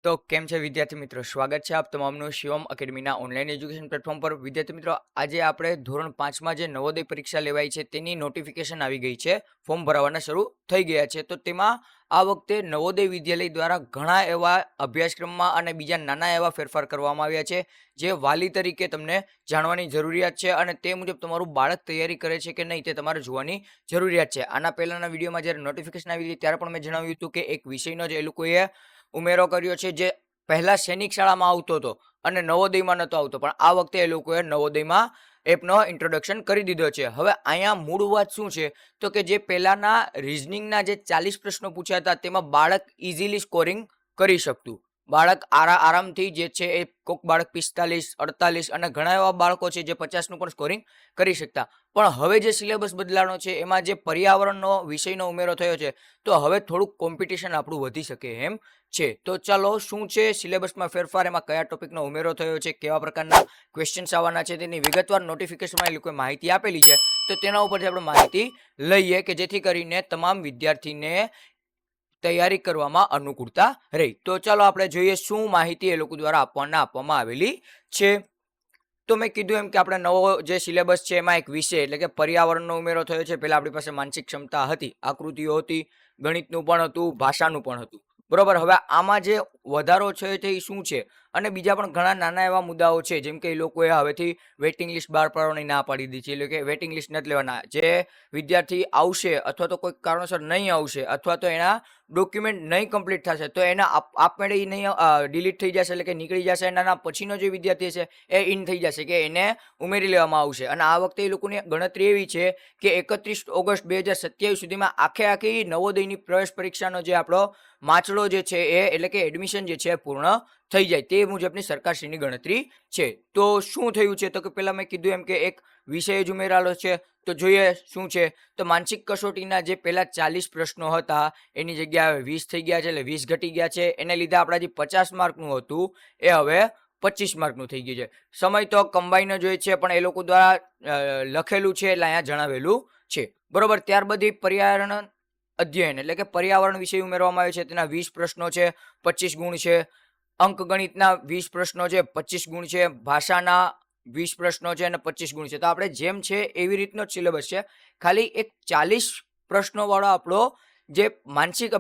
તો કેમ છે વિદ્યાર્થી મિત્રો, સ્વાગત છે આપ તમામનું શિવમ એકેડમીના ઓનલાઈન એજ્યુકેશન પ્લેટફોર્મ પર. વિદ્યાર્થી મિત્રો, આજે આપણે ધોરણ 5માં જે નવોદય પરીક્ષા લેવાઈ છે તેની નોટિફિકેશન આવી ગઈ છે. ફોર્મ ભરવાના શરૂ થઈ ગયા છે. તો તેમાં આ વખતે નવોદય વિદ્યાલય દ્વારા ઘણા એવા અભ્યાસક્રમમાં અને બીજા નાના એવા ફેરફાર કરવામાં આવ્યા છે, જે વાલી તરીકે તમને જાણવાની જરૂરિયાત છે અને તે મુજબ તમારું બાળક તૈયારી કરે છે કે નહીં તે તમારે જોવાની જરૂરિયાત છે. આના પહેલાના વિડીયોમાં જ્યારે નોટિફિકેશન આવી હતી ત્યારે પણ મેં જણાવ્યું હતું કે એક વિષયનો જ એ લોકોએ ઉમેરો કર્યો છે, જે પહેલા સૈનિક શાળામાં આવતો હતો અને નવોદયમાં નહોતો આવતો, પણ આ વખતે એ લોકોએ નવોદયમાં એપનો ઇન્ટ્રોડક્શન કરી દીધો છે. હવે અહીંયા મૂળ વાત શું છે, તો કે જે પહેલાના રિઝનિંગના જે 40 પ્રશ્નો પૂછ્યા હતા તેમાં બાળક ઇઝીલી સ્કોરિંગ કરી શકતું. બાળક આરામથી જે છે એ કોઈક બાળક 45, 48 અને ઘણા એવા બાળકો છે જે 50નું પણ સ્કોરિંગ કરી શકતા. પણ હવે જે સિલેબસ બદલાનો છે એમાં જે પર્યાવરણનો વિષયનો ઉમેરો થયો છે, તો હવે થોડુંક કોમ્પિટિશન આપણું વધી શકે એમ છે. તો ચાલો, શું છે સિલેબસમાં ફેરફાર, એમાં કયા ટોપિકનો ઉમેરો થયો છે, કેવા પ્રકારના ક્વેશ્ચન્સ આવવાના છે, તેની વિગતવાર નોટિફિકેશનમાં એ લોકોએ માહિતી આપેલી છે. તો તેના ઉપરથી આપણે માહિતી લઈએ કે જેથી કરીને તમામ વિદ્યાર્થીને તૈયારી કરવામાં અનુકૂળતા રહી. તો ચાલો આપણે જોઈએ શું માહિતી એ લોકો દ્વારા આપવામાં આવેલી છે. તો મેં કીધું એમ કે આપણે નવો જે સિલેબસ છે એમાં એક વિષય એટલે કે પર્યાવરણનો ઉમેરો થયો છે. પહેલા આપણી પાસે માનસિક ક્ષમતા હતી, આકૃતિઓ હતી, ગણિતનું પણ હતું, ભાષાનું પણ હતું, બરોબર. હવે આમાં જે વધારો છે તે શું છે, અને બીજા પણ ઘણા નાના એવા મુદ્દાઓ છે, જેમ કે એ લોકોએ હવેથી વેઇટિંગ લિસ્ટ બહાર પાડવાની ના પાડી દીધી છે. એટલે કે વેઇટિંગ લિસ્ટ નથી લેવાના. જે વિદ્યાર્થી આવશે અથવા તો કોઈક કારણોસર નહીં આવશે અથવા તો એના ડોક્યુમેન્ટ નહીં કમ્પ્લીટ થશે તો એના આપમેળે નહીં ડિલીટ થઈ જશે, એટલે કે નીકળી જશે. એના પછીનો જે વિદ્યાર્થી છે એ ઇન થઈ જશે, કે એને ઉમેરી લેવામાં આવશે. અને આ વખતે એ લોકોની ગણતરી એવી છે કે 31 ઓગસ્ટ 2027 સુધીમાં આખી નવોદયની પ્રવેશ પરીક્ષાનો જે આપણો માચડો જે છે એ એટલે કે એડમિશન જે છે પૂર્ણ થઈ જાય, તે મુજબની સરકારશ્રીની ગણતરી છે. તો શું થયું છે, તો કે પહેલાં મેં કીધું એમ કે એક વિષય જ ઉમેરાયેલો છે. તો જોઈએ શું છે. તો માનસિક કસોટીના જે પહેલા 40 પ્રશ્નો હતા એની જગ્યાએ 20 થઈ ગયા છે, એટલે 20 ઘટી ગયા છે. એને લીધે આપણા જે 50 માર્કનું હતું એ હવે 25 માર્કનું થઈ ગયું છે. સમય તો કમ્બાઈન જ હોય છે, પણ એ લોકો દ્વારા લખેલું છે એટલે અહીંયા જણાવેલું છે, બરોબર. ત્યારબાદ પર્યાવરણ અધ્યયન એટલે કે પર્યાવરણ વિષય ઉમેરવામાં આવ્યો છે. તેના 20 પ્રશ્નો છે, 25 ગુણ છે. અંકગણિતના 20 પ્રશ્નો છે, 25 ગુણ છે. ભાષાના 20 પ્રશ્નો છે અને 25 ગુણ છે. તો આપણે જેમ છે એવી રીતનો જ સિલેબસ છે. ખાલી એક 40 પ્રશ્નો વાળો આપણો જે માનસિક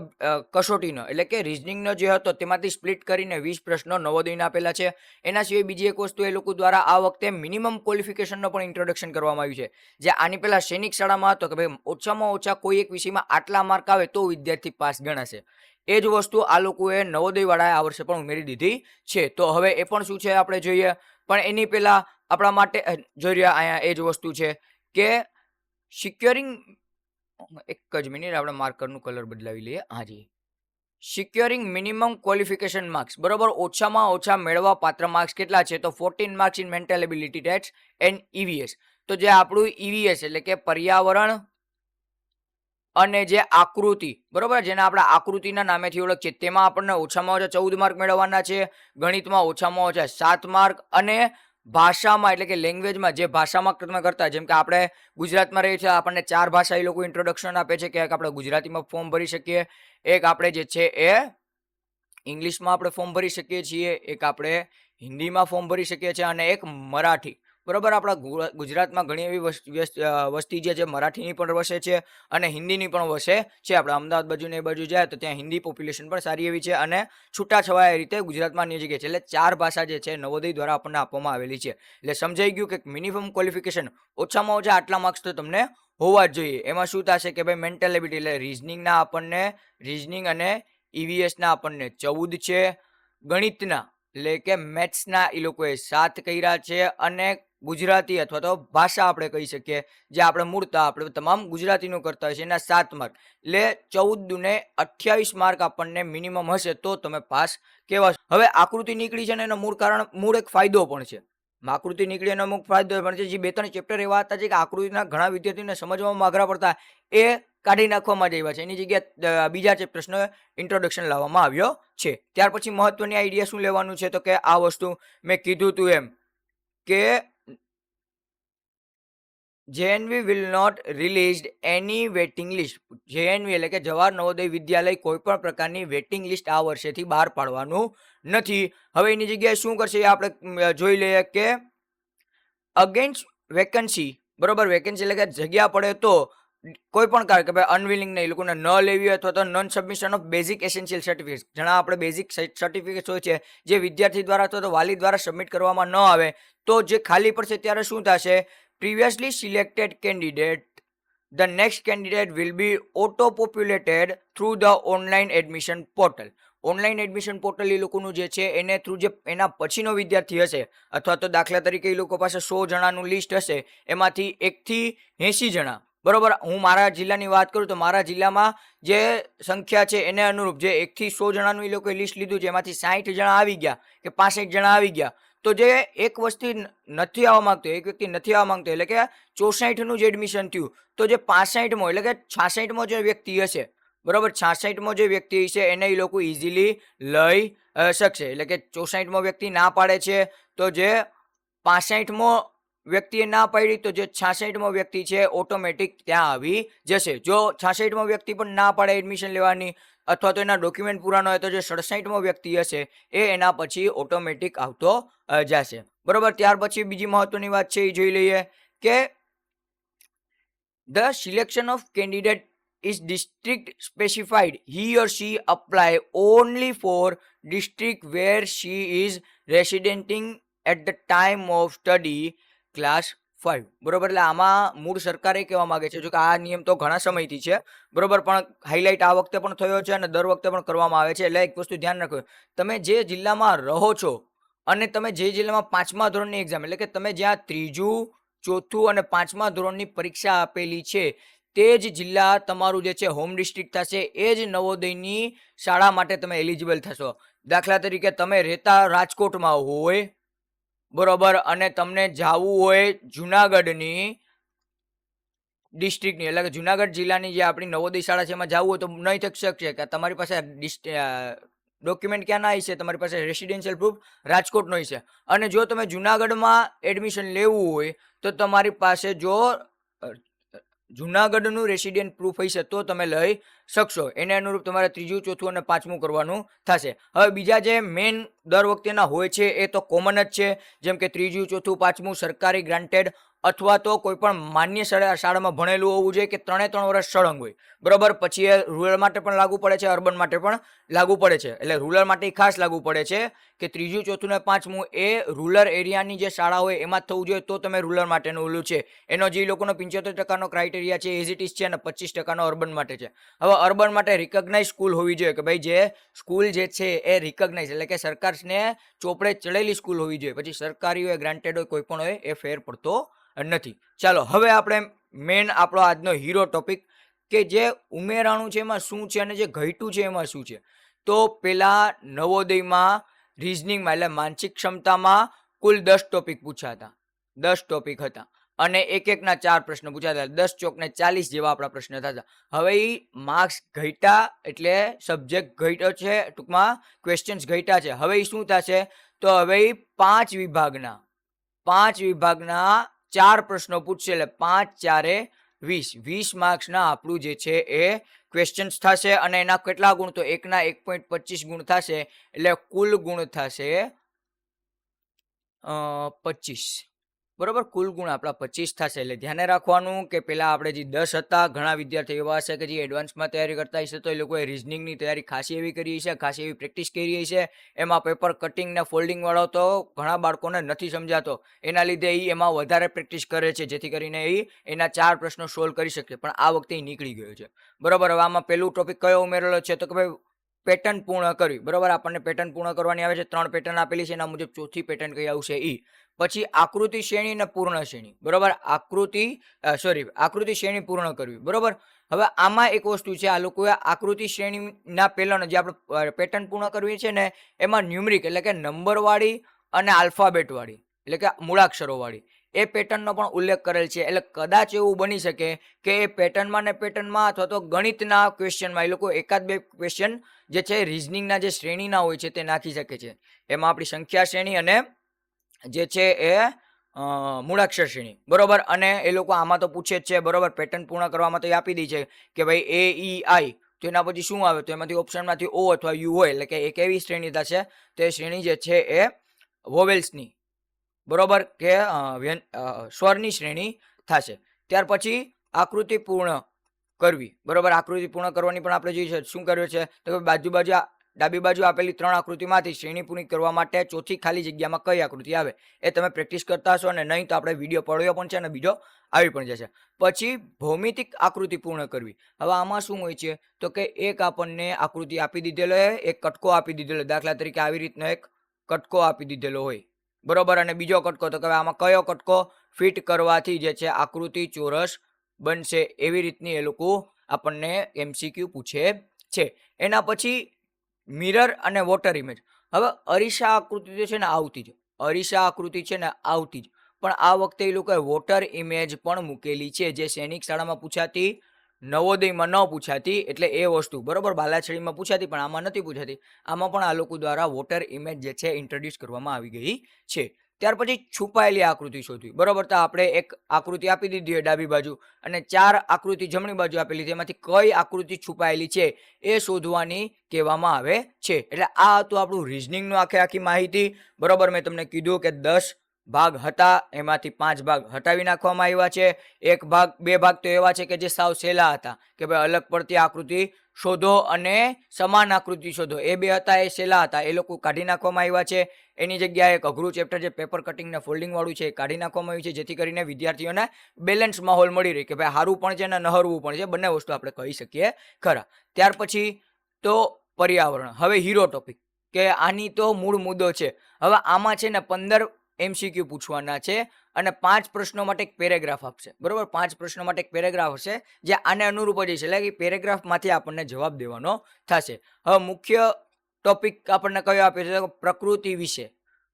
કસોટીનો એટલે કે રિઝનિંગનો જે હતો તેમાંથી સ્પ્લિટ કરીને 20 પ્રશ્નો નવોદયના આપેલા છે. એના સિવાય બીજી એક વસ્તુ એ લોકો દ્વારા આ વખતે મિનિમમ ક્વોલિફિકેશનનો પણ ઇન્ટ્રોડક્શન કરવામાં આવ્યું છે. જે આની પહેલા સૈનિક શાળામાં હતો કે ભાઈ ઓછામાં ઓછા કોઈ એક વિષયમાં આટલા માર્ક આવે તો વિદ્યાર્થી પાસ ગણાશે. એ જ વસ્તુ આ લોકોએ નવોદયવાળાએ આ વર્ષે પણ ઉમેરી દીધી છે. તો હવે એ પણ શું છે આપણે જોઈએ. પણ એની પહેલા આપણા માટે જોઈ રહ્યા અહીંયા એ જ વસ્તુ છે કે સિક્યોરિંગ, એક જ મિનિટ આપણે માર્કરનું કલર બદલાવી લઈએ. હાજી, સિક્યોરિંગ મિનિમમ ક્વોલિફિકેશન માર્ક્સ, બરોબર. ઓછામાં ઓછા મેળવવા પાત્ર માર્ક્સ કેટલા છે, તો 14 marks in mental ability test and EVS. તો જે આપણું ઈવીએસ એટલે કે પર્યાવરણ અને જે આકૃતિ, બરોબર, જેને આપણે આકૃતિના નામેથી ઓળખીએ, તેમાં આપણને ઓછામાં ઓછા 14 માર્ક મેળવવાના છે. ગણિતમાં ઓછામાં ઓછા 7 માર્ક. અને ભાષામાં એટલે કે લેંગ્વેજમાં જે ભાષામાં તમે કરતા, જેમ કે આપણે ગુજરાતમાં રહીએ છીએ, આપણને 4 ભાષા એ લોકો ઇન્ટ્રોડક્શન આપે છે કે એક આપણે ગુજરાતીમાં ફોર્મ ભરી શકીએ, એક આપણે જે છે એ ઇંગ્લિશમાં આપણે ફોર્મ ભરી શકીએ છીએ, એક આપણે હિન્દીમાં ફોર્મ ભરી શકીએ છીએ અને એક મરાઠી, બરોબર. આપણા ગુજરાતમાં ઘણી એવી વસ્તી જે છે મરાઠીની પણ વસે છે અને હિન્દીની પણ વસે છે. આપણે અમદાવાદ બાજુ ને એ બાજુ જાય તો ત્યાં હિન્દી પોપ્યુલેશન પણ સારી એવી છે અને છૂટાછવાયા રીતે ગુજરાતમાં અન્ય જગ્યાએ છે. એટલે 4 ભાષા જે છે નવોદય દ્વારા આપણને આપવામાં આવેલી છે. એટલે સમજાઈ ગયું કે મિનિમમ ક્વોલિફિકેશન ઓછામાં ઓછા આટલા માર્ક્સ તો તમને હોવા જ જોઈએ. એમાં શું થશે કે ભાઈ મેન્ટલ એબિલિટી એટલે રિઝનિંગના આપણને રિઝનિંગ અને ઈવીએસના આપણને 14 છે. ગણિતના એટલે કે મેથ્સના એ લોકોએ 7 કર્યા છે. અને ગુજરાતી અથવા તો ભાષા આપણે કહી શકીએ, જે આપણે મૂળતા આપણે તમામ ગુજરાતીનું કરતા હોય છે, એના 7 માર્ક. એટલે 14 દુને 28 માર્ક આપણને મિનિમમ હશે તો તમે પાસ કહેવાશો. હવે આકૃતિ નીકળી છે ને એનો મૂળ એક ફાયદો પણ છે. આકૃતિ નીકળી એનો અમુક ફાયદો પણ છે. જે 2-3 ચેપ્ટર એવા હતા જે આકૃતિના ઘણા વિદ્યાર્થીઓને સમજવામાં અઘરા પડતા, એ કાઢી નાખવામાં જ આવ્યા છે. એની જગ્યાએ બીજા ચેપ્ટર્સનો ઇન્ટ્રોડક્શન લાવવામાં આવ્યો છે. ત્યાર પછી મહત્વની આઈડિયા શું લેવાનું છે, તો કે આ વસ્તુ મેં કીધું તું એમ કે JNV will not released any waiting list. JNV એટલે કે જવાહર નવોદય વિદ્યાલય કોઈ પણ પ્રકારની વેટિંગ લિસ્ટ આ વર્ષેથી બહાર પાડવાનું નથી. હવે એની જગ્યાએ શું કરશે એ આપણે જોઈ લઈએ કે અગેન્સ્ટ વેકન્સી, બરોબર, વેકેન્સી એટલે કે જગ્યા પડે તો કોઈ પણ કારણ કે ભાઈ અનવિલિંગ નહીં, લોકોને ન લેવી અથવા તો non submission of basic essential certificate, ઘણા આપણે બેઝિક સર્ટિફિકેટ હોય છે જે વિદ્યાર્થી દ્વારા અથવા તો વાલી દ્વારા સબમિટ કરવામાં ન આવે તો જે ખાલી પડશે ત્યારે શું થશે, previously selected candidate the next candidate will be auto populated through the online admission portal. Online admission portal એ લોકોનું જે છે એને થ્રુ જે એના પછીનો વિદ્યાર્થી હશે અથવા તો દાખલા તરીકે એ લોકો પાસે 100 જણાનું લિસ્ટ હશે એમાંથી 1 થી 80 જણા, બરોબર, હું મારા જિલ્લાની વાત કરું તો મારા જિલ્લામાં જે સંખ્યા છે એને અનુરૂપ જે 1 થી 100 જણાનું એ લોકોએ લિસ્ટ લીધું છે એમાંથી 60 જણા આવી ગયા કે 65 જણા આવી ગયા, તો જે એક વસ્તુ નથી આવવા માંગતો, એક વ્યક્તિ નથી આવવા માંગતો એટલે કે 64નું જે એડમિશન થયું તો જે 65મો એટલે કે 66મો જે વ્યક્તિ હશે, બરોબર, 66મો જે વ્યક્તિ છે એને એ લોકો ઇઝીલી લઈ શકશે. એટલે કે 64મો વ્યક્તિ ના પાડે છે તો જે 65મો વ્યક્તિએ ના પાડી તો જે 66મો વ્યક્તિ છે ઓટોમેટિક ત્યાં આવી જશે. જો 66મો વ્યક્તિ પણ ના પાડે એડમિશન લેવાની અથવા તો એના ડોક્યુમેન્ટ પૂરા ન હોય તો જે 67મો વ્યક્તિ હશે એ એના પછી ઓટોમેટિક આવતો જશે, બરોબર. ત્યાર પછી બીજી મહત્વની વાત છે એ જોઈ લઈએ કે the selection of candidate is district specified. He or she apply only for district where she is residing at the time of study class 5, બરોબર. એટલે આમાં મૂળ સરકારે કહેવા માંગે છે જો કે આ નિયમ તો ઘણા સમયથી છે, બરોબર, પણ હાઇલાઇટ આ વખતે પણ થયો છે અને દર વખતે પણ કરવામાં આવે છે. એટલે એક વસ્તુ ધ્યાન રાખો, તમે જે જિલ્લામાં રહો છો અને તમે જે જિલ્લામાં 5મા ધોરણની એક્ઝામ એટલે કે તમે જ્યાં 3જું 4થું અને 5મા ધોરણની પરીક્ષા આપેલી છે તે જ જિલ્લા તમારું જે છે હોમ ડિસ્ટ્રિક્ટ થશે, એ જ નવોદયની શાળા માટે તમે એલિજિબલ થશો. દાખલા તરીકે તમે રહેતા રાજકોટમાં હોય, બરોબર, અને તમને જવું હોય જુનાગઢની ડિસ્ટ્રિક્ટની એટલે કે જુનાગઢ જિલ્લાની જે આપણી નવોદય શાળા છે એમાં જવું હોય તો નહીં થઈ શકશે કે તમારી પાસે ડોક્યુમેન્ટ ક્યાં ના હશે, તમારી પાસે રેસિડેન્શિયલ પ્રૂફ રાજકોટનો હશે. અને જો તમે જુનાગઢમાં એડમિશન લેવું હોય તો તમારી પાસે જો જુનાગઢનું રેસિડેન્ટ પ્રૂફ હશે તો તમે લઈ શકશો. એને અનુરૂપ તમારે 3જું 4થું અને 5મું કરવાનું થશે. હવે બીજા જે મેઇન દર વખતેના હોય છે એ તો કોમન જ છે, જેમ કે 3જું 4થું 5મું સરકારી ગ્રાન્ટેડ અથવા તો કોઈ પણ માન્ય શાળામાં ભણેલું હોવું જોઈએ કે 3 વર્ષ સળંગ હોય, બરોબર. પછી એ રૂરલ માટે પણ લાગુ પડે છે, અર્બન માટે પણ લાગુ પડે છે. એટલે રૂરલ માટે ખાસ લાગુ પડે છે કે 3જું 4થું ને 5મું એ રૂરલ એરિયાની જે શાળા હોય એમાં જ થવું જોઈએ તો તમે રૂરલ માટેનું ઓલું છે એનો જે લોકોનો 75% ક્રાઇટેરિયા છે એઝ ઇટ ઇઝ છે અને 25% અર્બન માટે છે. હવે અર્બન માટે રિકગ્નાઇઝ સ્કૂલ હોવી જોઈએ કે ભાઈ જે સ્કૂલ જે છે એ રિકગ્નાઇઝ એટલે કે સરકારને ચોપડે ચડેલી સ્કૂલ હોવી જોઈએ. પછી સરકારી હોય ગ્રાન્ટેડ હોય કોઈ પણ હોય એ ફેર પડતો નથી. ચાલો હવે આપણે મેન આપણો આજનો હીરો ટોપિક કે જે ઉમેરાણું છે એમાં શું છે અને જે ઘટ્યું છે એમાં શું છે. તો પેલા નવોદયમાં રિઝનિંગમાં એટલે માનસિક ક્ષમતામાં કુલ 10 ટોપિક પૂછાતા, 10 ટોપિક હતા અને એકના 4 પ્રશ્ન પૂછાતા, 10 ચોકને 40 જેવા આપણા પ્રશ્ન થતા. હવે એ માર્ક્સ ઘટ્યા એટલે સબ્જેક્ટ ઘટ્યો છે, ટૂંકમાં ક્વેશ્ચન્સ ઘટ્યા છે. હવે એ શું થશે તો હવે 5 વિભાગના 4 પ્રશ્નો પૂછશે એટલે 5 4 20 માર્ક્સના આપણું જે છે એ ક્વેશ્ચન્સ થશે અને એના કેટલા ગુણ તો એકના 1.25 ગુણ થશે એટલે કુલ ગુણ થશે 25, બરોબર. કુલ ગુણ આપણા 25 થશે. એટલે ધ્યાને રાખવાનું કે પેલા આપણે જે 10 હતા ઘણા વિદ્યાર્થીઓ એવા હશે કે જે એડવાન્સમાં તૈયારી કરતા હશે તો એ લોકોએ રિઝનિંગની તૈયારી ખાસી એવી કરી છે, ખાસી એવી પ્રેક્ટિસ કરી છે. એમાં પેપર કટિંગ ને ફોલ્ડિંગ વાળો તો ઘણા બાળકોને નથી સમજાતો, એના લીધે એ એમાં વધારે પ્રેક્ટિસ કરે છે જેથી કરીને એ એના 4 પ્રશ્નો સોલ્વ કરી શકે. પણ આ વખતે એ નીકળી ગયો છે, બરોબર. હવે આમાં પેલું ટોપિક કયો ઉમેરેલો છે તો કે ભાઈ પેટર્ન પૂર્ણ કરવી, બરોબર. આપણને પેટર્ન પૂર્ણ કરવાની આવે છે, 3 પેટર્ન આપેલી છે, એના મુજબ ચોથી પેટર્ન કઈ આવશે એ. પછી આકૃતિ શ્રેણી અને પૂર્ણ શ્રેણી, બરોબર. આકૃતિ શ્રેણી પૂર્ણ કરવી, બરોબર. હવે આમાં એક વસ્તુ છે, આ લોકોએ આકૃતિ શ્રેણીના પહેલાનો જે આપણે પેટર્ન પૂર્ણ કરવી છે ને એમાં ન્યુમરિક એટલે કે નંબર વાળી અને આલ્ફાબેટ વાળી એટલે કે મૂળાક્ષરો વાળી એ પેટર્નનો પણ ઉલ્લેખ કરેલ છે. એટલે કદાચ એવું બની શકે કે એ પેટર્નમાં અથવા તો ગણિતના ક્વેશ્ચનમાં એ લોકો 1-2 ક્વેશ્ચન જે છે રિઝનિંગના જે શ્રેણીના હોય છે તે નાખી શકે છે. એમાં આપણી સંખ્યા શ્રેણી અને જે છે એ મૂળાક્ષર શ્રેણી, બરોબર. અને એ લોકો આમાં તો પૂછે જ છે, બરોબર. પેટર્ન પૂર્ણ કરવામાં તો એ આપી દે છે કે ભાઈ એ ઈ આઈ, તો એના પછી શું આવે, તો એમાંથી ઓપ્શનમાંથી ઓ અથવા યુ હોય, એટલે કે એક એવી શ્રેણી થશે. તો એ શ્રેણી જે છે એ વોવેલ્સની, બરોબર, કે સ્વરની શ્રેણી થશે. ત્યાર પછી આકૃતિ પૂર્ણ કરવી, બરોબર. આકૃતિ પૂર્ણ કરવાની પણ આપણે જોઈએ છે. શું કર્યું છે, તો ડાબી બાજુ આપેલી 3 આકૃતિમાંથી શ્રેણી પૂરી કરવા માટે ચોથી ખાલી જગ્યામાં કઈ આકૃતિ આવે, એ તમે પ્રેક્ટિસ કરતા હશો, અને નહીં તો આપણે વિડીયો પડ્યો પણ છે અને બીજો આવી પણ જશે. પછી ભૌમિતિક આકૃતિ પૂર્ણ કરવી. હવે આમાં શું હોય છે, તો કે એક આપણને આકૃતિ આપી દીધેલો હોય, એક કટકો આપી દીધેલો, દાખલા તરીકે આવી રીતનો એક કટકો આપી દીધેલો હોય, બરોબર. અને બીજો કટકો, તો કે આમાં કયો કટકો ફિટ કરવાથી જે છે આકૃતિ ચોરસ બનશે, એવી રીતની એ લોકો આપણને MCQ પૂછે છે. એના પછી મિરર અને વોટર ઇમેજ. હવે અરીસા આકૃતિ છે ને આવતી જ, અરીસા આકૃતિ છે ને આવતી જ, પણ આ વખતે એ લોકોએ વોટર ઇમેજ પણ મૂકેલી છે, જે સૈનિક શાળામાં પૂછાતી, નવોદયમાં ન પૂછાતી, એટલે એ વસ્તુ, બરોબર. બાલાછડીમાં પૂછાતી પણ આમાં નથી પૂછાતી. આમાં પણ આ લોકો દ્વારા વોટર ઇમેજ જે છે ઇન્ટ્રોડ્યુસ કરવામાં આવી ગઈ છે. ત્યાર પછી છુપાયેલી આકૃતિ શોધવી, બરોબર. તો આપણે એક આકૃતિ આપી દીધી હોય ડાબી બાજુ, અને 4 આકૃતિ જમણી બાજુ આપેલી, તેમાંથી કઈ આકૃતિ છુપાયેલી છે એ શોધવાની કહેવામાં આવે છે. એટલે આ હતું આપણું રીઝનિંગનું આખી માહિતી, બરોબર. મેં તમને કીધું કે 10 ભાગ હતા, એમાંથી 5 ભાગ હટાવી નાખવામાં આવ્યા છે. 2 ભાગ તો એવા છે કે જે સાવ સહેલા હતા, કે ભાઈ અલગ પડતી આકૃતિ શોધો અને સમાન આકૃતિ શોધો, એ 2 હતા, એ સહેલા હતા, એ લોકો કાઢી નાખવામાં આવ્યા છે. એની જગ્યાએ એક અઘરું ચેપ્ટર જે પેપર કટિંગ ને ફોલ્ડિંગ વાળું છે એ કાઢી નાખવામાં આવ્યું છે, જેથી કરીને વિદ્યાર્થીઓને બેલેન્સ માહોલ મળી રહે, કે ભાઈ સારું પણ છે ને નહરવું પણ છે, બંને વસ્તુ આપણે કહી શકીએ ખરા. ત્યાર પછી તો પર્યાવરણ, હવે હીરો ટોપિક, કે આની તો મૂળ મુદ્દો છે. હવે આમાં છે ને 15 MCQ પૂછવાના છે, અને 5 પ્રશ્નો માટે એક પેરેગ્રાફ આપશે, બરોબર. 5 પ્રશ્નો માટે એક પેરેગ્રાફ હશે, જે આને અનુરૂપ જ છે, એટલે કે પેરેગ્રાફમાંથી આપણને જવાબ દેવાનો થશે. હવે મુખ્ય ટોપિક આપણને કયો આપે છે, પ્રકૃતિ વિશે,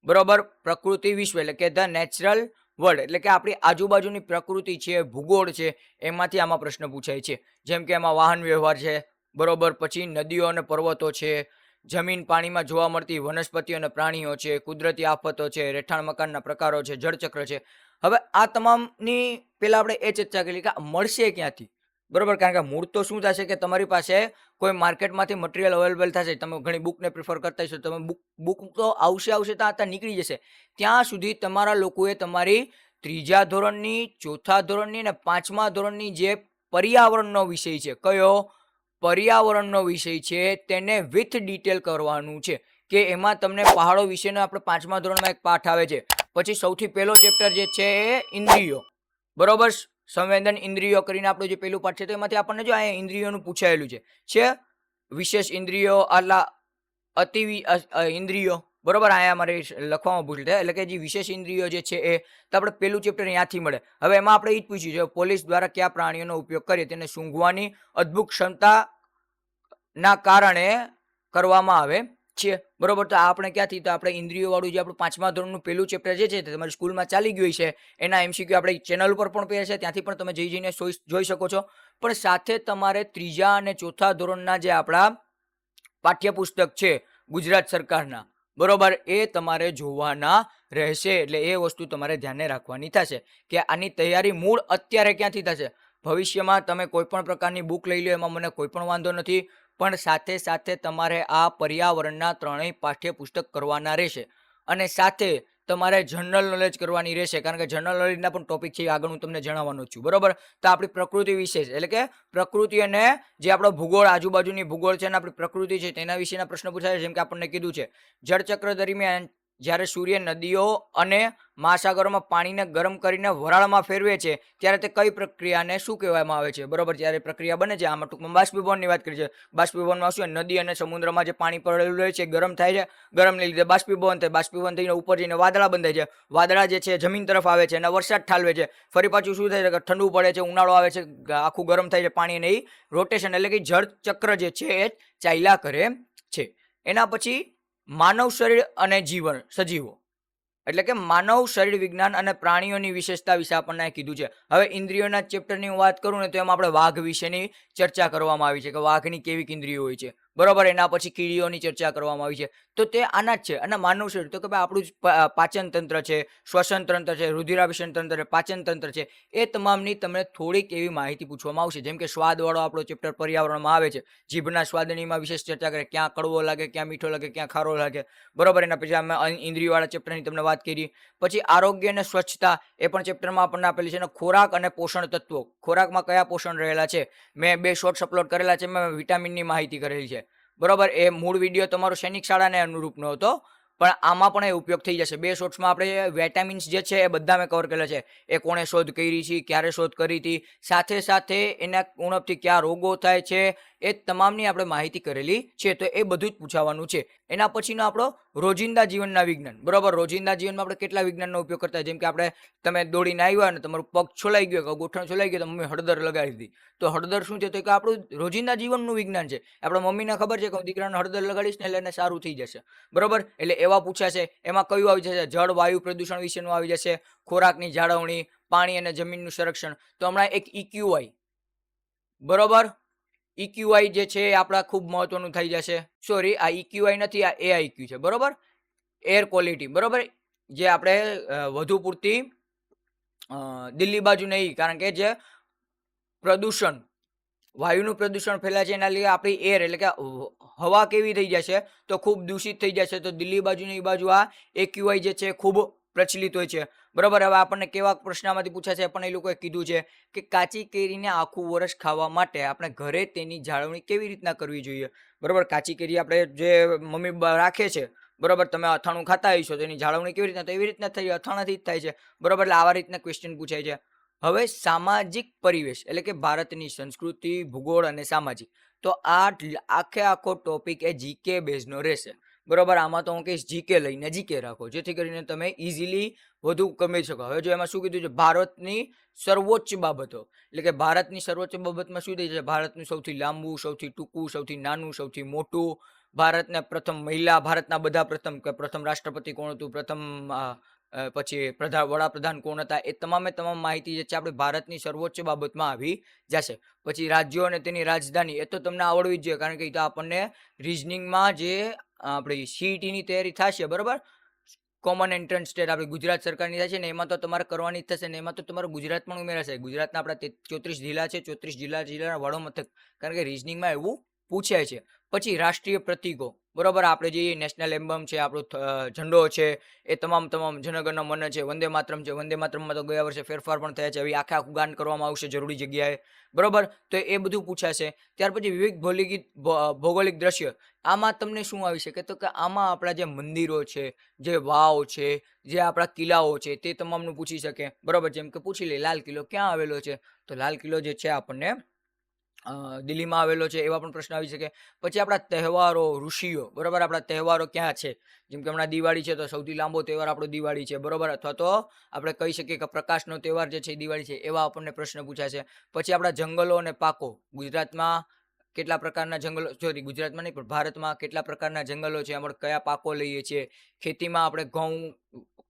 બરોબર. પ્રકૃતિ વિશ્વ એટલે કે ધ નેચરલ વર્લ્ડ, એટલે કે આપણી આજુબાજુની પ્રકૃતિ છે, ભૂગોળ છે, એમાંથી આમાં પ્રશ્ન પૂછાય છે. જેમ કે એમાં વાહન વ્યવહાર છે, બરોબર. પછી નદીઓ અને પર્વતો છે, જમીન પાણીમાં જોવા મળતી વનસ્પતિઓ અને પ્રાણીઓ છે, કુદરતી આફતો છે, રહેઠાણ મકાનના પ્રકારો છે, જળચક્ર છે. હવે આ તમામની પહેલા આપણે એ ચર્ચા કરી કે મળશે ક્યાંથી, બરોબર. કારણ કે મૂળ તો શું થશે કે તમારી પાસે કોઈ માર્કેટમાંથી મટીરિયલ અવેલેબલ થશે, તમે ઘણી બુકને પ્રિફર કરતા હશો, તમે બુક તો આવશે ત્યાં નીકળી જશે. ત્યાં સુધી તમારા લોકોએ તમારી 3જા ધોરણની, 4થા ધોરણની અને 5મા ધોરણની જે પર્યાવરણનો વિષય છે, કયો પર્યાવરણનો વિષય છે, તેને વિથ ડિટેલ કરવાનું છે, કે એમાં તમને પહાડો વિશેનો આપણે 5મા ધોરણમાં એક પાઠ આવે છે. પછી સૌથી પહેલો ચેપ્ટર જે છે એ ઇન્દ્રિયો, બરોબર. સંવેદન ઇન્દ્રિયો કરીને આપણું જે પહેલું પાઠ છે, તો એમાંથી આપણને જો અહીંયા ઇન્દ્રિયોનું પૂછાયેલું છે વિશેષ ઇન્દ્રિયો, આટલા અતિ ઇન્દ્રિયો, બરોબર. અહીંયા મારે લખવામાં ભૂલ થાય, એટલે કે જે વિશેષ ઇન્દ્રિયો જે છે એ, તો આપણે પહેલું ચેપ્ટર ત્યાંથી મળે. હવે એમાં આપણે એ જ પૂછ્યું છે, પોલીસ દ્વારા કયા પ્રાણીઓનો ઉપયોગ કરીએ તેને સૂંઘવાની અદ્ભુત ક્ષમતાના કારણે કરવામાં આવે છે, બરોબર. તો આપણે ક્યાંથી, તો આપણે ઇન્દ્રિયો વાળું જે આપણું 5મા ધોરણનું પહેલું ચેપ્ટર જે છે તે તમારી સ્કૂલમાં ચાલી ગયું છે, એના MCQ આપણે ચેનલ ઉપર પણ પહેરે છે, ત્યાંથી પણ તમે જઈને જોઈ શકો છો. પણ સાથે તમારે 3જા અને 4થા ધોરણના જે આપણા પાઠ્યપુસ્તક છે ગુજરાત સરકારના, બરોબર, એ તમારે જોવાના રહેશે. એટલે એ વસ્તુ તમારે ધ્યાને રાખવાની થશે કે આની તૈયારી મૂળ અત્યારે ક્યાંથી થશે. ભવિષ્યમાં તમે કોઈ પણ પ્રકારની બુક લઈ લો, એમાં મને કોઈ પણ વાંધો નથી, પણ સાથે સાથે તમારે આ પર્યાવરણના 3ય પાઠ્યપુસ્તક કરવાના રહેશે, અને સાથે તમારે જનરલ નોલેજ કરવાની રહેશે, કારણ કે જનરલ નોલેજના પણ ટોપિક છે, આગળ હું તમને જણાવવાનો છું, બરોબર. તો આપણી પ્રકૃતિ વિશે, એટલે કે પ્રકૃતિ અને જે આપણો ભૂગોળ, આજુબાજુની ભૂગોળ છે અને આપણી પ્રકૃતિ છે, તેના વિશેના પ્રશ્નો પૂછાય. જેમ કે આપણને કીધું છે, જળચક્ર દરમિયાન જ્યારે સૂર્ય નદીઓ અને મહાસાગરોમાં પાણીને ગરમ કરીને વરાળમાં ફેરવે છે, ત્યારે તે કઈ પ્રક્રિયાને શું કહેવામાં આવે છે, બરોબર. જ્યારે પ્રક્રિયા બને છે, આમાં ટૂંકમાં બાષ્પીભવનની વાત કરી છે. બાષ્પીભવનમાં શું, નદી અને સમુદ્રમાં જે પાણી પડેલું રહે છે, ગરમ થાય છે, ગરમને લીધે બાષ્પીભવન થાય, બાષ્પીભવન થઈને ઉપર જઈને વાદળા બંધાય છે, વાદળા જે છે જમીન તરફ આવે છે અને વરસાદ ઠાલવે છે. ફરી પાછું શું થાય છે કે ઠંડુ પડે છે, ઉનાળો આવે છે, આખું ગરમ થાય છે પાણી, અને એ રોટેશન, એટલે કે જળચક્ર જે છે એ ચાલ્યા કરે છે. એના પછી માનવ શરીર અને જીવન, સજીવો, એટલે કે માનવ શરીર વિજ્ઞાન અને પ્રાણીઓની વિશેષતા વિશે આપણને કીધું છે. હવે ઇન્દ્રિયોના ચેપ્ટરની હું વાત કરું ને, તો એમાં આપણે વાઘ વિશેની ચર્ચા કરવામાં આવી છે, કે વાઘની કેવી ઇન્દ્રિયો હોય છે, બરોબર, એના પછી કીડીઓની ચર્ચા કરવામાં આવી છે. તો તે આના જ છે. અને માનવ શરીર તો કે ભાઈ આપણું જ પાચન તંત્ર છે, શ્વસન તંત્ર છે, રુધિરાભિસરણ તંત્ર છે, પાચન તંત્ર છે, એ તમામની તમને થોડીક એવી માહિતી પૂછવામાં આવશે. જેમ કે સ્વાદવાળો આપણો ચેપ્ટર પર્યાવરણમાં આવે છે, જીભના સ્વાદનીમાં વિશેષ ચર્ચા કરે, ક્યાં કડવો લાગે, ક્યાં મીઠો લાગે, ક્યાં ખારો લાગે, બરોબર. એના પછી અમે ઇન્દ્રિયવાળા ચેપ્ટરની તમને વાત કરી. પછી આરોગ્ય અને સ્વચ્છતા, એ પણ ચેપ્ટરમાં આપણને આપેલી છે. અને ખોરાક અને પોષણ તત્વો, ખોરાકમાં કયા પોષણ રહેલા છે, મેં 2 શોર્ટ્સ અપલોડ કરેલા છે. મેં વિટામિનની માહિતી કરેલી છે, બરોબર. એ મૂળ વિડીયો તમારો સૈનિક શાળાને અનુરૂપનો હતો, પણ આમાં પણ એ ઉપયોગ થઈ જશે. 2 શોર્ટ્સમાં આપણે વિટામિન્સ જે છે એ બધા મેં કવર કરેલા છે. એ કોણે શોધ કરી છે, ક્યારે શોધ કરી હતી, સાથે સાથે એના ઉણપથી કયા રોગો થાય છે, એ તમામની આપણે માહિતી કરેલી છે. તો એ બધું જ પૂછાવાનું છે. એના પછીનો આપણો રોજિંદા જીવનના વિજ્ઞાન, બરોબર. રોજિંદા જીવનમાં આપણે કેટલા વિજ્ઞાનનો ઉપયોગ કરતા હોય. જેમ કે આપણે તમે દોડીને આવ્યા ને તમારું પગ છોલાઈ ગયો કે ગોઠણ છોલાઈ ગયો, તો મમ્મી હળદર લગાવી દીધી. તો હળદર શું છે? તો કે આપણું રોજિંદા જીવનનું વિજ્ઞાન છે. આપણા મમ્મીને ખબર છે કે હું દીકરાને હળદર લગાડીશ ને એટલે એને સારું થઈ જશે, બરોબર. એટલે એવા પૂછાશે. એમાં કયું આવી જશે? જળ વાયુ પ્રદૂષણ વિશેનું આવી જશે, ખોરાકની જાળવણી, પાણી અને જમીનનું સંરક્ષણ. તો હમણાં એક EQI, બરોબર, EQI જે છે એ આપણા ખૂબ મહત્વનું થઈ જશે. સોરી, આ EQI નથી, આ AIQ છે, બરોબર, એર ક્વોલિટી, બરોબર. જે આપણે વધુ પૂરતી દિલ્હી બાજુ નહીં, કારણ કે જે પ્રદૂષણ, વાયુનું પ્રદૂષણ ફેલાય છે એના લીધે આપણી એર એટલે કે હવા કેવી થઈ જશે? તો ખૂબ દૂષિત થઈ જશે. તો દિલ્હી બાજુની બાજુ આ AQI જે છે ખૂબ પ્રચલિત હોય છે, બરોબર. હવે આપણને કેવા પ્રશ્નમાંથી પૂછાશે પણ એ લોકોએ કીધું છે કે કાચી કેરીને આખું વર્ષ ખાવા માટે આપણે ઘરે તેની જાળવણી કેવી રીતના કરવી જોઈએ, બરોબર. કાચી કેરી આપણે જે મમ્મી રાખે છે, બરોબર, તમે અથાણું ખાતા હશો, તો એની જાળવણી કેવી રીતના? તો એવી રીતના થઈ, અથાણાથી જ થાય છે, બરોબર. એટલે આવા રીતના ક્વેશ્ચન પૂછાય છે. હવે સામાજિક પરિવેશ એટલે કે ભારતની સંસ્કૃતિ, ભૂગોળ અને સામાજિક. તો આ આખો ટોપિક એ જીકે બેઝનો રહેશે, બરોબર. આમાં તો હું કહીશ જીકે લઈને જીકે રાખો, જેથી કરીને તમે ઇઝીલી વધુ કમાઈ શકો. હવે જો એમાં શું કીધું છે? ભારતની સર્વોચ્ચ બાબતો, એટલે કે ભારતની સર્વોચ્ચ બાબતમાં શું થઈ છે? ભારતનું સૌથી લાંબુ, સૌથી ટૂંકું, સૌથી નાનું, સૌથી મોટું, ભારતને પ્રથમ મહિલા, ભારતના બધા પ્રથમ, કે પ્રથમ રાષ્ટ્રપતિ કોણ હતું, પ્રથમ પછી વડાપ્રધાન કોણ હતા, એ તમામે તમામ માહિતી જે છે આપણે ભારતની સર્વોચ્ચ બાબતમાં આવી જશે. પછી રાજ્યો અને તેની રાજધાની, એ તો તમને આવડવી જ જોઈએ, કારણ કે એ તો આપણને રિઝનિંગમાં જે આપણી CETની તૈયારી થશે, બરોબર, કોમન એન્ટ્રન્સ ટેસ્ટ આપણી ગુજરાત સરકારની થાય છે ને, એમાં તો તમારે કરવાની જ થશે ને. એમાં તો તમારું ગુજરાત પણ ઉમેરાશે. ગુજરાતના આપણા 34 જિલ્લા છે, 34 જિલ્લાના વડો મથક, કારણ કે રિઝનિંગમાં એવું પૂછાય છે. પછી રાષ્ટ્રીય પ્રતીકો, બરોબર. આપણે જે નેશનલ એમ્બમ છે, આપણો ઝંડો છે, એ તમામ જનગણ મન છે, વંદે માતરમ છે. વંદે માતરમમાં તો ગયા વર્ષે ફેરફાર પણ થયા છે. હવે આખું ગાન કરવામાં આવશે જરૂરી જગ્યાએ, બરોબર. તો એ બધું પૂછાશે. ત્યાર પછી વિવિધ ભૌગોલિક દ્રશ્ય, આમાં તમને શું આવી શકે? તો કે આમાં આપણા જે મંદિરો છે, જે વાવ છે, જે આપણા કિલ્લાઓ છે, તે તમામનું પૂછી શકે, બરોબર. જેમ કે પૂછી લે લાલ કિલ્લો ક્યાં આવેલો છે? તો લાલ કિલ્લો જે છે આપણને દિલ્હીમાં આવેલો છે, એવા પણ પ્રશ્ન આવી શકે. પછી આપણા તહેવારો, ઋષિઓ, બરોબર. આપણા તહેવારો ક્યાં છે? જેમ કે હમણાં દિવાળી છે, તો સૌથી લાંબો તહેવાર આપણો દિવાળી છે, બરોબર. અથવા તો આપણે કહી શકીએ કે પ્રકાશનો તહેવાર જે છે દિવાળી છે. એવા આપણને પ્રશ્ન પૂછાશે. પછી આપણા જંગલો અને પાકો, ગુજરાતમાં કેટલા પ્રકારના જંગલો, સોરી ગુજરાતમાં નહીં પણ ભારતમાં કેટલા પ્રકારના જંગલો છે, આપણે કયા પાકો લઈએ છીએ, ખેતીમાં આપણે ઘઉં,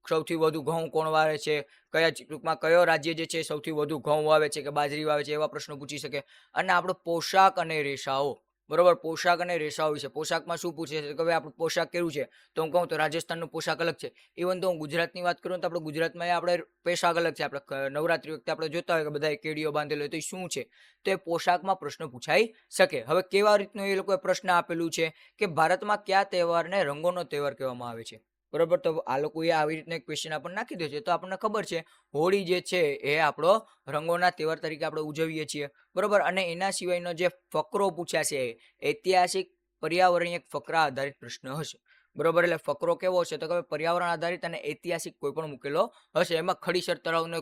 સૌથી વધુ ઘઉં કોણ વાવે છે, ટૂંકમાં કયો રાજ્ય જે છે સૌથી વધુ ઘઉં વાવે છે કે બાજરી વાવે છે, એવા પ્રશ્નો પૂછી શકે. અને આપણો પોશાક અને રેશાઓ, બરોબર. પોશાક અને રેશાઓ વિશે, પોશાકમાં શું પૂછે છે કે ભાઈ આપણું પોશાક કેવું છે? તો હું કહું તો રાજસ્થાનનું પોશાક અલગ છે. ઇવન તો હું ગુજરાતની વાત કરું તો આપણે ગુજરાતમાં આપણે પોશાક અલગ છે. આપણે નવરાત્રી વખતે આપણે જોતા હોય કે બધા કેડીઓ બાંધેલો હોય, તો એ શું છે? તો એ પોશાકમાં પ્રશ્ન પૂછાઈ શકે. હવે કેવા રીતનું એ લોકોએ પ્રશ્ન આપેલું છે કે ભારતમાં કયા તહેવારને રંગોનો તહેવાર કહેવામાં આવે છે, બરોબર. તો આ લોકોએ આવી રીતના એક ક્વેશ્ચન આપણને નાખી દે છે. તો આપણને ખબર છે હોળી જે છે એ આપણો રંગોના તહેવાર તરીકે આપણે ઉજવીએ છીએ, બરોબર. અને એના સિવાયનો જે ફકરો પૂછ્યા છે, ઐતિહાસિક પર્યાવરણીય ફકરા આધારિત પ્રશ્ન હશે, બરોબર. એટલે ફકરો કેવો હશે? તો કે પર્યાવરણ આધારિત અને ઐતિહાસિક કોઈ પણ મૂકેલો હશે. એમાં ખડીસર તળાવનો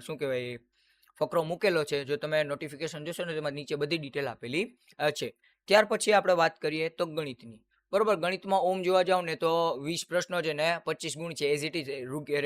શું કહેવાય ફકરો મૂકેલો છે. જો તમે નોટિફિકેશન જોશો ને, તેમાં નીચે બધી ડિટેલ આપેલી છે. ત્યાર પછી આપણે વાત કરીએ તો ગણિતની, બરોબર. ગણિતમાં ઓમ જોવા જાવ ને તો 20 પ્રશ્નો છે ને 25 ગુણ છે, એઝ ઇટ ઇઝ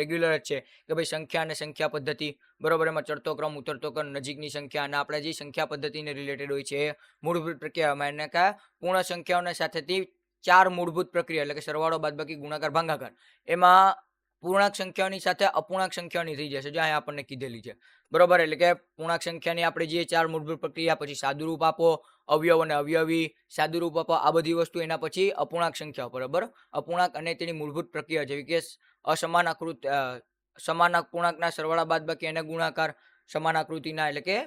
રેગ્યુલર જ છે કે ભાઈ સંખ્યા અને સંખ્યા પદ્ધતિ, બરોબર. એમાં ચડતો ક્રમ, ઉતરતો ક્રમ, નજીકની સંખ્યા, અને આપણે જે સંખ્યા પદ્ધતિને રિલેટેડ હોય છે મૂળભૂત પ્રક્રિયામાં એને કા પૂર્ણ સંખ્યાઓને સાથેથી 4 મૂળભૂત પ્રક્રિયા, એટલે કે સરવાળો, બાદબાકી, ગુણાકાર, ભાગાકાર. એમાં પૂર્ણાંક સંખ્યાઓની સાથે અપૂર્ણાંક સંખ્યાઓની થઈ જશે, જો અહીંયા આપણને કીધેલી છે, બરોબર. એટલે કે પૂર્ણાંક સંખ્યાની આપણે જે 4 મૂળભૂત પ્રક્રિયા, પછી સાદુરૂપ આપો, અવયવ અને અવયવી, સાદુરૂપ આપો, આ બધી વસ્તુ, એના પછી અપૂર્ણાંક સંખ્યાઓ, બરાબર. અપૂર્ણાંક અને તેની મૂળભૂત પ્રક્રિયા જેવી કે સમાન પૂર્ણાંકના સરવાળા બાદબાકી અને ગુણાકાર, સમાન આકૃતિના એટલે કે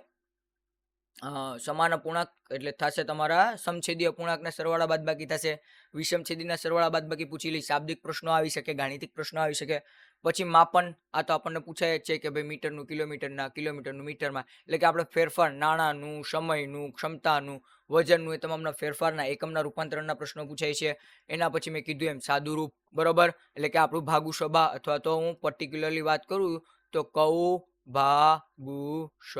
સમાન અપૂર્ણાંક એટલે થશે તમારા સમછેદી અપૂર્ણાંકના સરવાળા બાદબાકી થશે, વિષમછેદીના સરવાળા બાદબાકી પૂછી લઈ, શાબ્દિક પ્રશ્નો આવી શકે, ગાણિતિક પ્રશ્નો આવી શકે. પછી માપન, આ તો આપણને પૂછાય જ છે કે ભાઈ મીટરનું કિલોમીટરના, કિલોમીટરનું મીટરમાં, એટલે કે આપણે ફેરફાર નાણાંનું, સમયનું, ક્ષમતાનું, વજનનું, એ તમામના ફેરફારના એકમના રૂપાંતરણના પ્રશ્નો પૂછાય છે. એના પછી મેં કીધું એમ સાદુરૂપ, બરોબર. એટલે કે આપણું ભાગુ સભા, અથવા તો હું પર્ટિક્યુલરલી વાત કરું તો કઉ ભા ગુ શ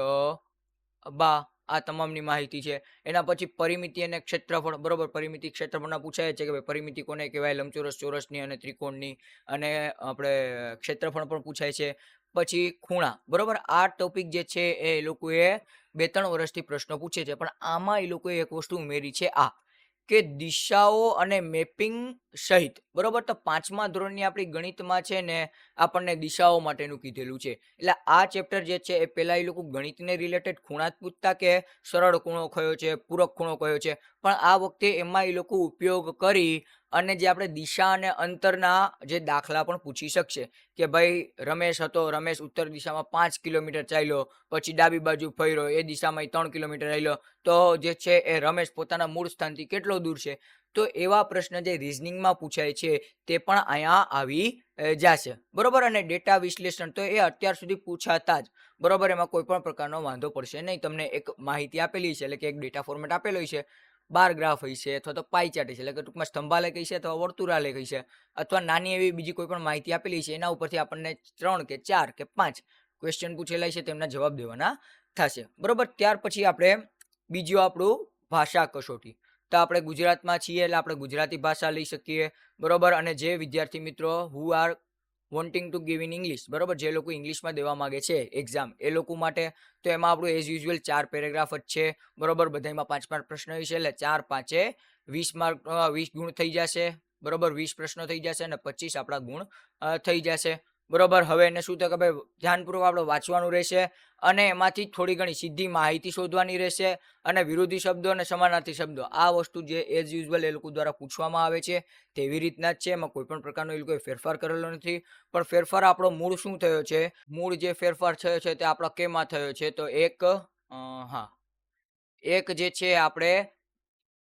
બા, આ તમામની માહિતી છે. એના પછી પરિમિતિ અને ક્ષેત્રફળ, બરોબર. પરિમિતિ ક્ષેત્રફળના પૂછાય છે કે ભાઈ પરિમિતિ કોને કહેવાય, લંબચોરસ, ચોરસની અને ત્રિકોણની, અને આપણે ક્ષેત્રફળ પણ પૂછાય છે. પછી ખૂણા, બરોબર. આ ટોપિક જે છે એ લોકોએ 2-3 વર્ષથી પ્રશ્નો પૂછે છે, પણ આમાં એ લોકોએ એક વસ્તુ ઉમેરી છે, આ કે દિશાઓ અને મેપિંગ સહિત, બરોબર. તો 5મા ધોરણની આપણી ગણિતમાં છે ને આપણને દિશાઓ માટેનું કીધેલું છે. એટલે આ ચેપ્ટર જે છે એ પહેલા એ લોકો ગણિતને રિલેટેડ ખૂણા જ પૂછતા કે સરળ ખૂણો કયો છે, પૂરક ખૂણો કયો છે, પણ આ વખતે એમાં એ લોકો ઉપયોગ કરી અને જે આપણે દિશા અને અંતરના જે દાખલા પણ પૂછી શકશે કે ભાઈ રમેશ હતો, રમેશ ઉત્તર દિશામાં 5 કિલોમીટર ચાલ્યો, પછી ડાબી બાજુ ફર્યો, એ દિશામાં 3 કિલોમીટર ચાલ્યો, તો જે છે એ રમેશ પોતાના મૂળ સ્થાનથી કેટલો દૂર છે. તો એવા પ્રશ્ન જે રિઝનિંગમાં પૂછાય છે તે પણ અહીંયા આવી જશે, બરોબર. અને ડેટા વિશ્લેષણ તો એ અત્યાર સુધી પૂછાતા જ, બરોબર. એમાં કોઈ પણ પ્રકારનો વાંધો પડશે નહીં. તમને એક માહિતી આપેલી છે, એટલે કે એક ડેટા ફોર્મેટ આપેલો છે, બાર ગ્રાફ હશે, અથવા તો પાઈ ચાર્ટ હશે, એટલે કે ટૂંકમાં સ્તંભાલેખ હશે, અથવા વર્તુળાલેખ હશે, અથવા નાની એવી બીજી કોઈ પણ માહિતી આપેલી છે, એના ઉપરથી આપણને 3 કે 4 કે 5 ક્વેશ્ચન પૂછેલા છે, તેમના જવાબ દેવાના થશે, બરોબર. ત્યાર પછી આપણે બીજું આપણું ભાષા કસોટી, તો આપણે ગુજરાતમાં છીએ એટલે આપણે ગુજરાતી ભાષા લઈ શકીએ, બરોબર. અને જે વિદ્યાર્થી મિત્રો who are wanting to give in English, બરોબર, જે લોકો ઇંગ્લિશમાં દેવા માંગે છે એક્ઝામ, એ લોકો માટે તો એમાં આપણું એઝ યુઝ્યુઅલ 4 પેરેગ્રાફ જ છે, બરોબર. બધામાં 5-5 પ્રશ્નો છે, એટલે 4 5 20 માર્ક, 20 ગુણ થઈ જશે, બરોબર. 20 પ્રશ્નો થઈ જશે અને 25 આપણા ગુણ થઈ જશે, બરોબર. હવે એને શું થાય કે ભાઈ ધ્યાનપૂર્વક આપણે વાંચવાનું રહેશે, અને એમાંથી થોડી ઘણી સીધી માહિતી શોધવાની રહેશે, અને વિરોધી શબ્દો અને સમાનાર્થી શબ્દો, આ વસ્તુ જે એઝ યુઝ્યુઅલ એ લોકો દ્વારા પૂછવામાં આવે છે તેવી રીતના જ છે, એમાં કોઈ પણ પ્રકારનો એ લોકોએ ફેરફાર કરેલો નથી. પણ ફેરફાર આપણો મૂળ શું થયો છે, મૂળ જે ફેરફાર થયો છે તે આપણા કેમાં થયો છે, તો એક જે છે આપણે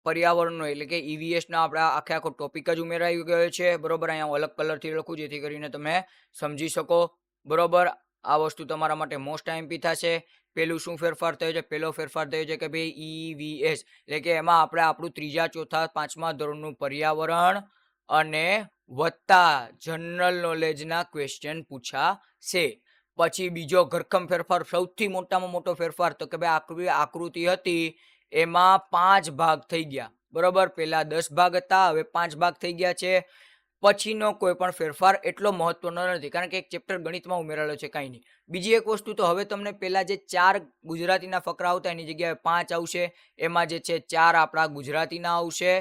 પર્યાવરણનો, એટલે કે EVS નો આપણા આખો ટોપિક જ ઉમેરાઈ ગયો છે, બરોબર. અહીંયા હું અલગ કલરથી લખું જેથી કરીને તમે સમજી શકો, બરોબર. આ વસ્તુ તમારા માટે મોસ્ટ આઈએમપી થશે. પેલું શું ફેરફાર થયો છે, પેલો ફેરફાર થયો છે કે ભાઈ EVS, એટલે કે એમાં આપણે આપણું 3જા, 4થા, 5મા ધોરણનું પર્યાવરણ અને વત્તા જનરલ નોલેજના ક્વેશ્ચન પૂછાશે. પછી બીજો ઘરખમ ફેરફાર, સૌથી મોટામાં મોટો ફેરફાર, તો કે ભાઈ આકૃતિ હતી એમાં 5 ભાગ થઈ ગયા, બરોબર. પહેલા 10 ભાગ હતા, હવે 5 ભાગ થઈ ગયા છે. પછીનો કોઈ પણ ફેરફાર એટલો મહત્વનો નથી, કારણ કે એક ચેપ્ટર ગણિતમાં ઉમેરેલો છે, કાંઈ નહીં. બીજી એક વસ્તુ, તો હવે તમને પહેલા જે 4 ગુજરાતીના ફકરા આવતા એની જગ્યાએ 5 આવશે, એમાં જે છે 4 આપણા ગુજરાતીના આવશે,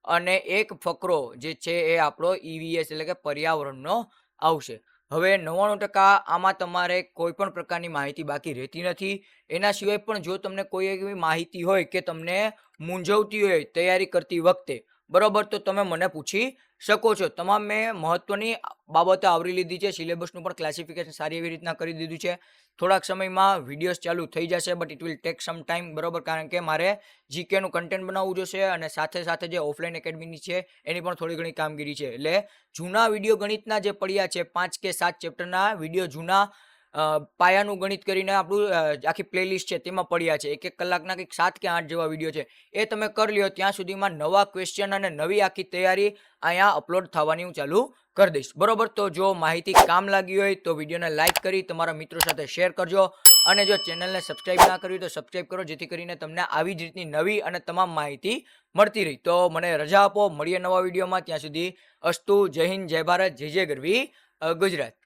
અને એક ફકરો જે છે એ આપણો EVS એટલે કે પર્યાવરણનો આવશે. હવે 99% આમાં તમારે કોઈ પણ પ્રકારની માહિતી બાકી રહેતી નથી. એના સિવાય પણ જો તમને કોઈ એવી માહિતી હોય કે તમને મૂંઝવતી હોય તૈયારી કરતી વખતે, બરોબર, તો તમે મને પૂછી શકો છો. તમામ મેં મહત્વની બાબતો આવરી લીધી છે. સિલેબસનું પણ ક્લાસિફિકેશન સારી એવી રીતના કરી દીધું છે. થોડાક સમયમાં વિડીયોઝ ચાલુ થઈ જશે, but it will take some time, બરોબર, કારણ કે મારે જીકેનું કન્ટેન્ટ બનાવવું જોશે, અને સાથે સાથે જે ઓફલાઈન એકેડમીની છે એની પણ થોડી ઘણી કામગીરી છે. એટલે જૂના વિડીયો ગણિતના જે પડ્યા છે 5 કે 7 ચેપ્ટરના વિડીયો, જૂના પાયાનું ગણિત કરીને આપણું આખી પ્લેલિસ્ટ છે તેમાં પડ્યા છે, 1-1 કલાકના કંઈક 7 કે 8 જેવા વિડીયો છે, એ તમે કરી લ્યો. ત્યાં સુધીમાં નવા ક્વેશ્ચન અને નવી આખી તૈયારી અહીંયા અપલોડ થવાની હું ચાલુ કરી દઈશ, બરોબર. તો જો માહિતી કામ લાગી હોય તો વિડીયોને લાઇક કરી તમારા મિત્રો સાથે શેર કરજો, અને જો ચેનલને સબસ્ક્રાઇબ ના કરી તો સબસ્ક્રાઇબ કરો, જેથી કરીને તમને આવી જ રીતની નવી અને તમામ માહિતી મળતી રહી. તો મને રજા આપો, મળીએ નવા વિડીયોમાં. ત્યાં સુધી અસ્તુ. જય હિન્દ, જય ભારત, જય જય ગરવી ગુજરાત.